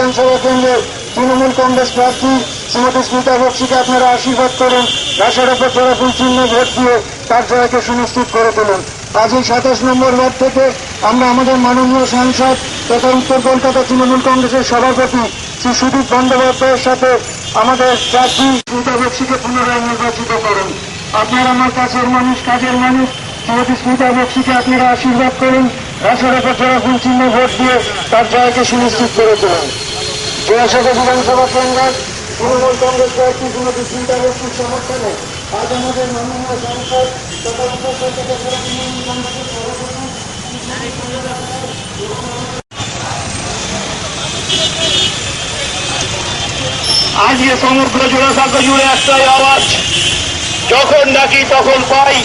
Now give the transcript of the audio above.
বিধানসভা কেন্দ্রের তৃণমূল কংগ্রেস প্রার্থী শ্রীমতী স্মিতা বক্সিকে আপনারা আশীর্বাদ করুন, রাস্তার ওপর জোড়াফুল চিহ্ন ভোট দিয়ে তার জয়কে সুনিশ্চিত করে তুলুন। আজ এই 27 নম্বর ওয়ার্ড থেকে আমরা আমাদের মাননীয় সাংসদ তথা উত্তর কলকাতা তৃণমূল কংগ্রেসের সভাপতি শ্রী সুদীপ বন্দ্যোপাধ্যায়ের সাথে আমাদের প্রার্থী স্মিতা বক্সিকে পুনরায় নির্বাচিত করুন। আপনারা আমার কাছের মানুষ, কাজের মানুষ শ্রীমতী স্মিতা বক্সিকে আপনারা আশীর্বাদ করুন, রাস্তার ওপর জোড়াফুল চিহ্ন ভোট দিয়ে তার জয়কে সুনিশ্চিত করে তুলুন। জোড়াসাঁকো বিধানসভা কেন্দ্রের তৃণমূল কংগ্রেস প্রার্থী শ্রীমতী স্মিতা বক্সির সমর্থনে আজ আমাদের মাননীয় সাংসদ তথা উত্তর কলকাতা জেলা তৃণমূল কংগ্রেসের সভাপতি আজকে সমগ্র জোড়াসাঁকো জুড়ে একটাই আওয়াজ, যখন ডাকি তখন পাই।